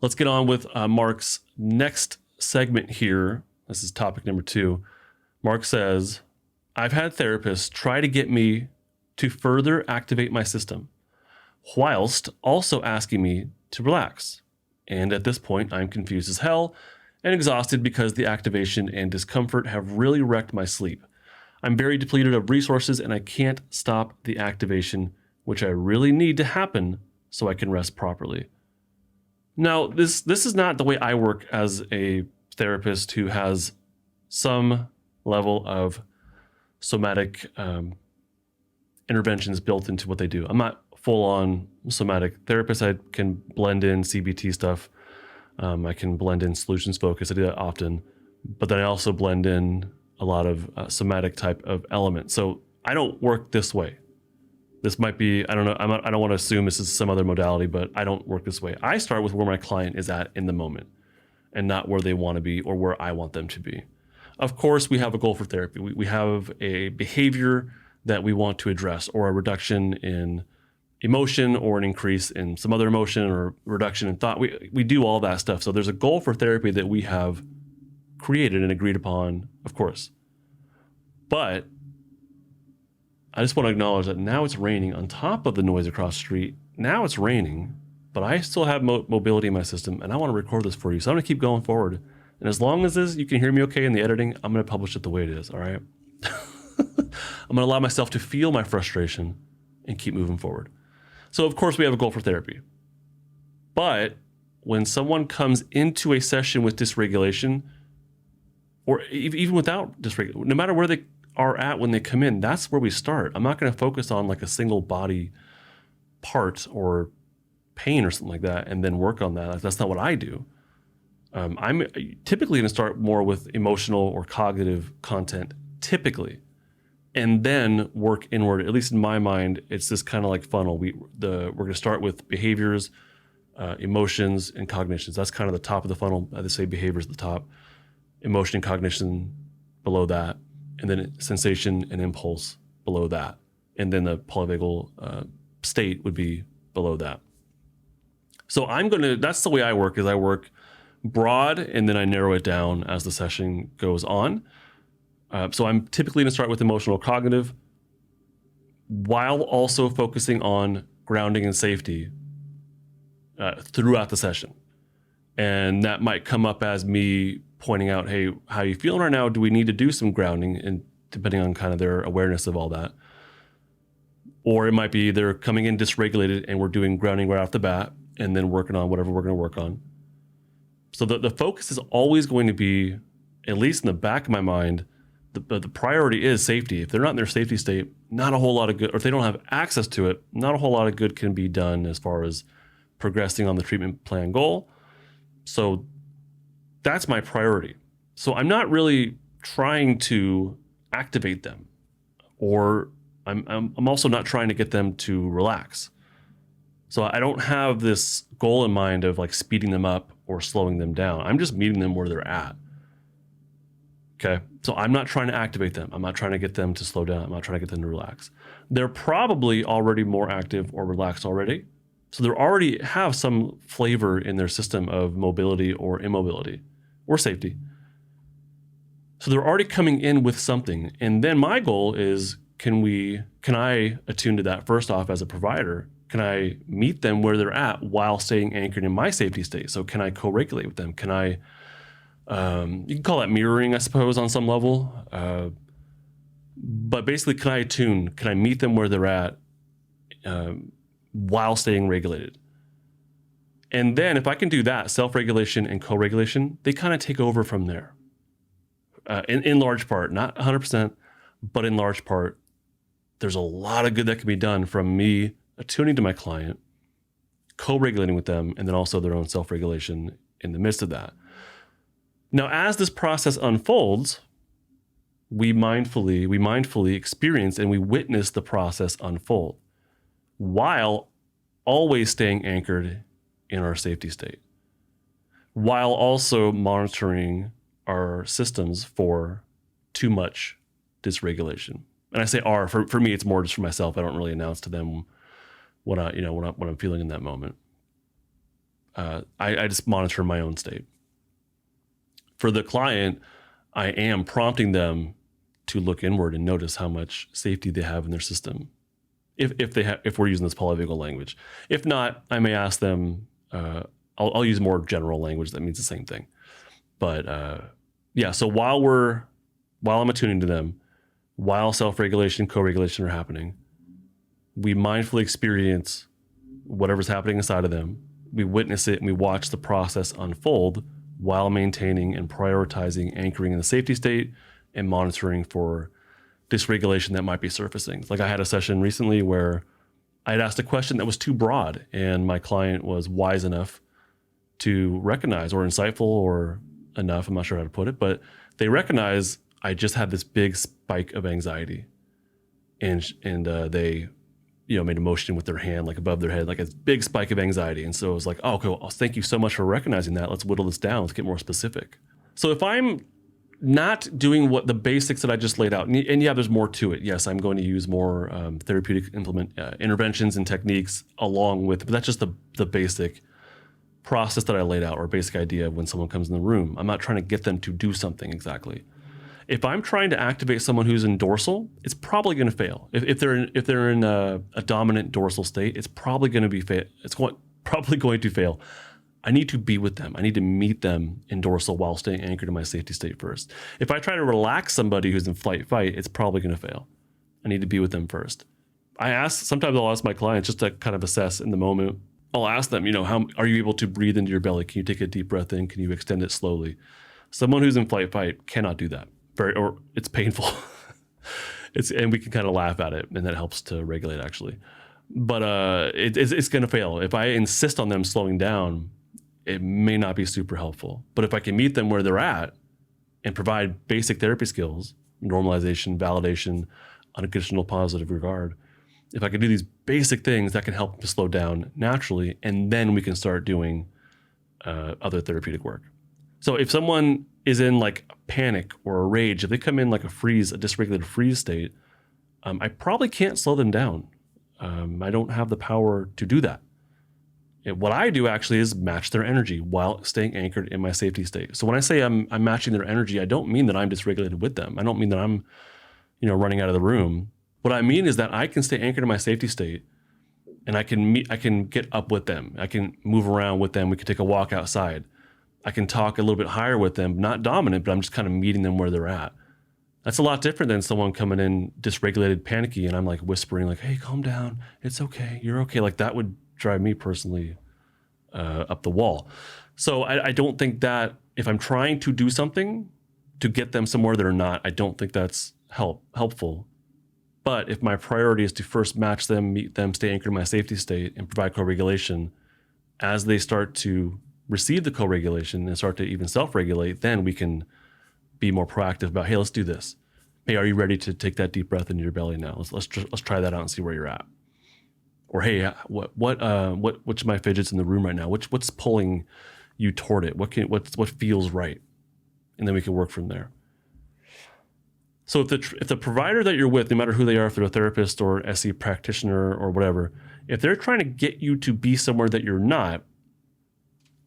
Let's get on with Mark's next segment here. This is topic number 2. Mark says, I've had therapists try to get me to further activate my system, whilst also asking me to relax. And at this point, I'm confused as hell and exhausted because the activation and discomfort have really wrecked my sleep. I'm very depleted of resources and I can't stop the activation, which I really need to happen so I can rest properly. Now, this is not the way I work as a therapist who has some level of somatic interventions built into what they do. I'm not full-on somatic therapist. I can blend in CBT stuff. I can blend in solutions focus. I do that often, but then I also blend in a lot of somatic type of elements. So I don't work this way. This might be, I don't know, I don't want to assume this is some other modality, but I don't work this way. I start with where my client is at in the moment and not where they want to be or where I want them to be. Of course, we have a goal for therapy. We have a behavior that we want to address, or a reduction in emotion, or an increase in some other emotion, or reduction in thought. We do all that stuff. So there's a goal for therapy that we have created and agreed upon, of course. But I just want to acknowledge that now it's raining on top of the noise across the street. Now it's raining, but I still have mobility in my system, and I want to record this for you. So I'm going to keep going forward. And as long as you can hear me okay in the editing, I'm going to publish it the way it is, all right? I'm going to allow myself to feel my frustration and keep moving forward. So, of course, we have a goal for therapy. But when someone comes into a session with dysregulation, or even without dysregulation, no matter where they are at when they come in, that's where we start. I'm not going to focus on like a single body part or pain or something like that and then work on that. That's not what I do. I'm typically going to start more with emotional or cognitive content, typically, and then work inward. At least in my mind, it's this kind of like funnel. We're going to start with behaviors, emotions, and cognitions. That's kind of the top of the funnel. I would say behaviors at the top, emotion and cognition below that, and then sensation and impulse below that, and then the polyvagal state would be below that. So that's the way I work. Is I work broad and then I narrow it down as the session goes on. So I'm typically going to start with emotional cognitive while also focusing on grounding and safety throughout the session. And that might come up as me pointing out, hey, how are you feeling right now? Do we need to do some grounding? And depending on kind of their awareness of all that. Or it might be they're coming in dysregulated and we're doing grounding right off the bat and then working on whatever we're going to work on. So the focus is always going to be, at least in the back of my mind, the priority is safety. If they're not in their safety state, not a whole lot of good, or if they don't have access to it, not a whole lot of good can be done as far as progressing on the treatment plan goal. So that's my priority. So I'm not really trying to activate them, or I'm also not trying to get them to relax. So I don't have this goal in mind of like speeding them up or slowing them down. I'm just meeting them where they're at. Okay. So I'm not trying to activate them. I'm not trying to get them to slow down. I'm not trying to get them to relax. They're probably already more active or relaxed already. So they already have some flavor in their system of mobility or immobility or safety. So they're already coming in with something. And then my goal is, can I attune to that first off as a provider? Can I meet them where they're at while staying anchored in my safety state? So can I co-regulate with them? Can I, you can call that mirroring, I suppose, on some level. But basically, can I attune? Can I meet them where they're at while staying regulated? And then if I can do that, self-regulation and co-regulation, they kind of take over from there. In large part, not 100%, but in large part, there's a lot of good that can be done from me attuning to my client, co-regulating with them, and then also their own self-regulation in the midst of that. Now, as this process unfolds, we mindfully experience and we witness the process unfold while always staying anchored in our safety state, while also monitoring our systems for too much dysregulation. And I say for me, it's more just for myself. I don't really announce to them what I'm feeling in that moment. I just monitor my own state. For the client, I am prompting them to look inward and notice how much safety they have in their system. If we're using this polyvagal language. If not, I may ask them, I'll use more general language that means the same thing. But yeah, so while I'm attuning to them, while self-regulation, co-regulation are happening, we mindfully experience whatever's happening inside of them. We witness it and we watch the process unfold while maintaining and prioritizing anchoring in the safety state and monitoring for dysregulation that might be surfacing. Like I had a session recently where I had asked a question that was too broad, and my client was wise enough to recognize, or insightful or enough, I'm not sure how to put it, but they recognize I just had this big spike of anxiety, and they made a motion with their hand like above their head, like a big spike of anxiety. And so it was like, oh, okay, well, thank you so much for recognizing that. Let's whittle this down. Let's get more specific. So if I'm not doing what the basics that I just laid out, and yeah, there's more to it. Yes, I'm going to use more therapeutic interventions and techniques along with, but that's just the basic process that I laid out, or basic idea of when someone comes in the room. I'm not trying to get them to do something exactly. If I'm trying to activate someone who's in dorsal, it's probably going to fail. If they're in a dominant dorsal state, it's probably going to be probably going to fail. I need to be with them. I need to meet them in dorsal while staying anchored in my safety state first. If I try to relax somebody who's in flight fight, it's probably going to fail. I need to be with them first. Sometimes I'll ask my clients just to kind of assess in the moment. I'll ask them, how are you able to breathe into your belly? Can you take a deep breath in? Can you extend it slowly? Someone who's in flight fight cannot do that. Or it's painful. And we can kind of laugh at it, and that helps to regulate actually. But it's going to fail. If I insist on them slowing down, it may not be super helpful. But if I can meet them where they're at and provide basic therapy skills, normalization, validation, unconditional positive regard, if I can do these basic things, that can help them to slow down naturally, and then we can start doing other therapeutic work. So if someone is in like a panic or a rage, if they come in like a dysregulated freeze state, I probably can't slow them down. I don't have the power to do that. What I do actually is match their energy while staying anchored in my safety state. So when I say I'm matching their energy, I don't mean that I'm dysregulated with them. I don't mean that I'm, running out of the room. What I mean is that I can stay anchored in my safety state, and I can get up with them. I can move around with them. We can take a walk outside. I can talk a little bit higher with them, not dominant, but I'm just kind of meeting them where they're at. That's a lot different than someone coming in dysregulated, panicky, and I'm like whispering like, hey, calm down. It's okay. You're okay. Like that would drive me personally up the wall. So I don't think that if I'm trying to do something to get them somewhere they're not, I don't think that's helpful. But if my priority is to first match them, meet them, stay anchored in my safety state, and provide co-regulation, as they start to receive the co-regulation and start to even self-regulate, then we can be more proactive about, hey, let's do this. Hey, are you ready to take that deep breath into your belly now? Let's try that out and see where you're at. Or hey, which of my fidgets in the room right now? What's pulling you toward it? What feels right? And then we can work from there. So if the provider that you're with, no matter who they are, if they're a therapist or SE practitioner or whatever, if they're trying to get you to be somewhere that you're not,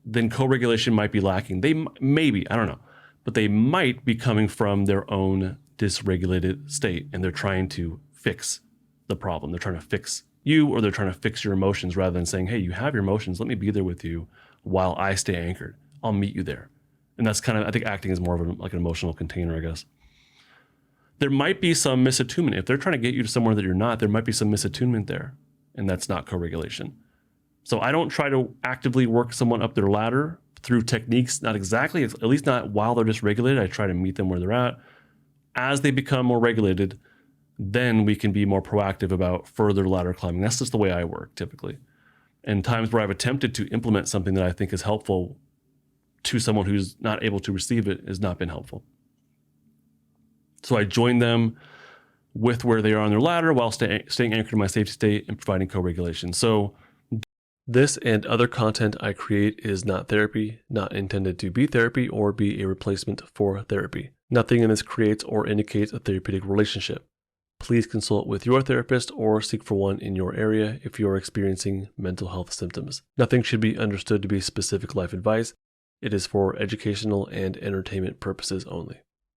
then co-regulation might be lacking. Maybe, I don't know, but they might be coming from their own dysregulated state, and they're trying to fix the problem. They're trying to fix you, or they're trying to fix your emotions rather than saying, hey, you have your emotions. Let me be there with you while I stay anchored. I'll meet you there. And that's kind of, I think acting is more of like an emotional container, I guess. There might be some misattunement. If they're trying to get you to somewhere that you're not, there might be some misattunement there, and that's not co-regulation. So I don't try to actively work someone up their ladder through techniques, not exactly, at least not while they're dysregulated. I try to meet them where they're at. As they become more regulated, then we can be more proactive about further ladder climbing. That's just the way I work typically. And times where I've attempted to implement something that I think is helpful to someone who's not able to receive it has not been helpful. So I join them with where they are on their ladder while staying anchored in my safety state and providing co-regulation. So this and other content I create is not therapy, not intended to be therapy or be a replacement for therapy. Nothing in this creates or indicates a therapeutic relationship. Please consult with your therapist or seek for one in your area if you are experiencing mental health symptoms. Nothing should be understood to be specific life advice. It is for educational and entertainment purposes only.